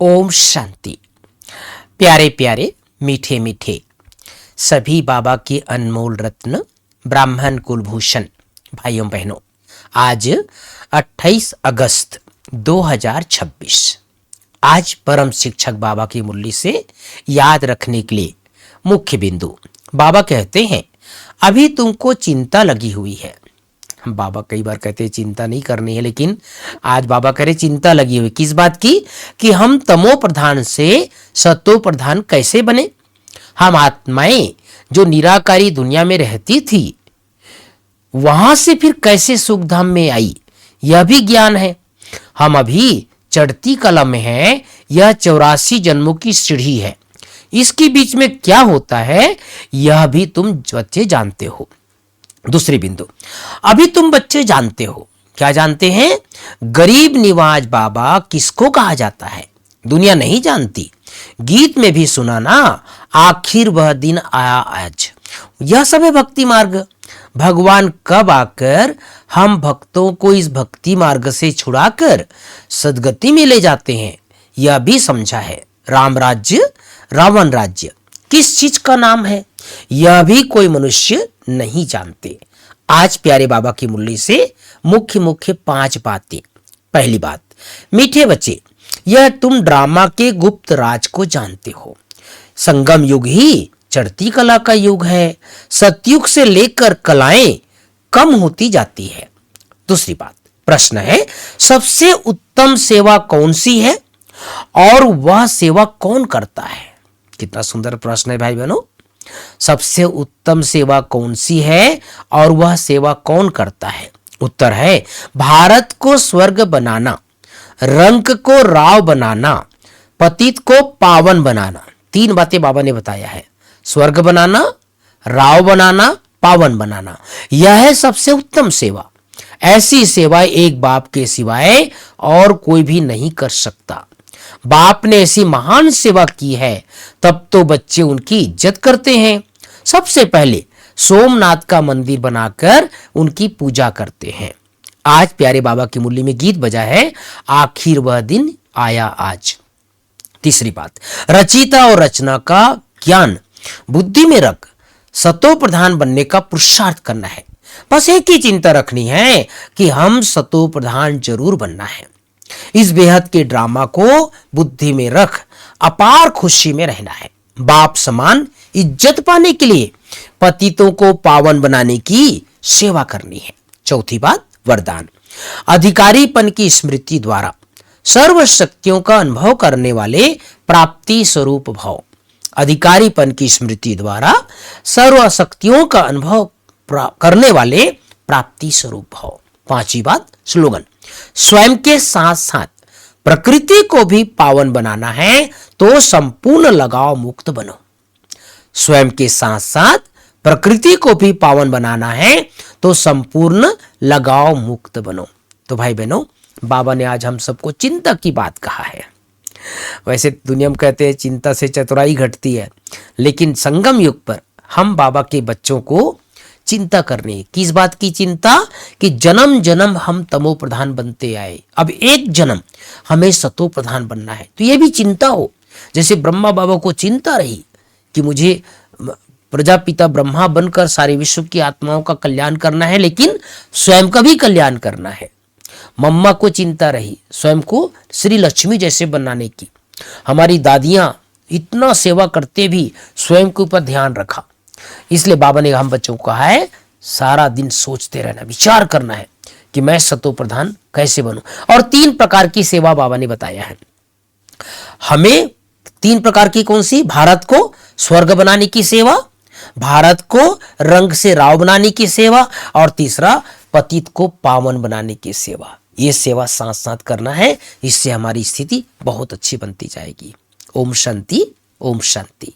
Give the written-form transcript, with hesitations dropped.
ओम शांति। प्यारे प्यारे मीठे मीठे सभी बाबा के अनमोल रत्न ब्राह्मण कुलभूषण भाइयों बहनों, आज 28 अगस्त 2026। आज परम शिक्षक बाबा की मुरली से याद रखने के लिए मुख्य बिंदु। बाबा कहते हैं, अभी तुमको चिंता लगी हुई है। हम बाबा कई बार कहते हैं चिंता नहीं करनी है, लेकिन आज बाबा कह रहे चिंता लगी हुई किस बात की, कि हम तमो प्रधान से सतो प्रधान कैसे बने। हम आत्माएं जो निराकारी दुनिया में रहती थी, वहां से फिर कैसे सुख धाम में आई, यह भी ज्ञान है। हम अभी चढ़ती कला में हैं, यह 84 जन्मों की सीढ़ी है। इसके बीच में क्या होता है, यह भी तुम बच्चे जानते हो। दूसरी बिंदु, अभी तुम बच्चे जानते हो। क्या जानते हैं? गरीब निवाज बाबा किसको कहा जाता है, दुनिया नहीं जानती। गीत में भी सुना ना, आखिर वह दिन आया आज। यह सब है भक्ति मार्ग। भगवान कब आकर हम भक्तों को इस भक्ति मार्ग से छुड़ाकर सदगति में ले जाते हैं, यह भी समझा है। राम राज्य रावण राज्य किस चीज का नाम है, यह भी कोई मनुष्य नहीं जानते। आज प्यारे बाबा की मुरली से मुख्य मुख्य 5 बातें। पहली बात, मीठे बच्चे, यह तुम ड्रामा के गुप्त राज को जानते हो। संगम युग ही चढ़ती कला का युग है। सतयुग से लेकर कलाएं कम होती जाती है। दूसरी बात, प्रश्न है, सबसे उत्तम सेवा कौन सी है और वह सेवा कौन करता है। कितना सुंदर प्रश्न है भाई बहनों। सबसे उत्तम सेवा कौन सी है और वह सेवा कौन करता है। उत्तर है, भारत को स्वर्ग बनाना, रंक को राव बनाना, पतित को पावन बनाना। 3 बातें बाबा ने बताया है। स्वर्ग बनाना, राव बनाना, पावन बनाना, यह है सबसे उत्तम सेवा। ऐसी सेवा एक बाप के सिवाय और कोई भी नहीं कर सकता। बाप ने ऐसी महान सेवा की है, तब तो बच्चे उनकी इज्जत करते हैं। सबसे पहले सोमनाथ का मंदिर बनाकर उनकी पूजा करते हैं। आज प्यारे बाबा की मुरली में गीत बजा है, आखिर वह दिन आया आज। तीसरी बात, रचयिता और रचना का ज्ञान बुद्धि में रख सतो प्रधान बनने का पुरुषार्थ करना है। बस एक ही चिंता रखनी है कि हम सतो प्रधान जरूर बनना है। इस बेहद के ड्रामा को बुद्धि में रख अपार खुशी में रहना है। बाप समान इज्जत पाने के लिए पतितों को पावन बनाने की सेवा करनी है। चौथी बात, वरदान, अधिकारीपन की स्मृति द्वारा सर्व शक्तियों का अनुभव करने वाले प्राप्ति स्वरूप भाव। अधिकारीपन की स्मृति द्वारा सर्व शक्तियों का अनुभव करने वाले प्राप्ति स्वरूप भाव। पांचवी बात, स्लोगन, स्वयं के साथ साथ प्रकृति को भी पावन बनाना है तो संपूर्ण लगाव मुक्त बनो। स्वयं के साथ साथ प्रकृति को भी पावन बनाना है तो संपूर्ण लगाव मुक्त बनो। तो भाई बहनों, बाबा ने आज हम सबको चिंता की बात कहा है। वैसे दुनिया में कहते हैं चिंता से चतुराई घटती है, लेकिन संगम युग पर हम बाबा के बच्चों को चिंता करनी है। किस बात की चिंता, कि जन्म जन्म हम तमो प्रधान बनते आए, अब एक जन्म हमें सतो प्रधान बनना है। तो यह भी चिंता हो, जैसे ब्रह्मा बाबा को चिंता रही कि मुझे प्रजापिता ब्रह्मा बनकर सारे विश्व की आत्माओं का कल्याण करना है, लेकिन स्वयं का भी कल्याण करना है। मम्मा को चिंता रही स्वयं को श्री लक्ष्मी जैसे बनाने की। हमारी दादियां इतना सेवा करते भी स्वयं के ऊपर ध्यान रखा। इसलिए बाबा ने हम बच्चों को कहा है, सारा दिन सोचते रहना, विचार करना है कि मैं सतो प्रधान कैसे बनूं। और 3 प्रकार की सेवा बाबा ने बताया है हमें। 3 प्रकार की कौन सी? भारत को स्वर्ग बनाने की सेवा, भारत को रंग से राव बनाने की सेवा, और तीसरा पतित को पावन बनाने की सेवा। ये सेवा साथ साथ करना है, इससे हमारी स्थिति बहुत अच्छी बनती जाएगी। ओम शांति, ओम शांति।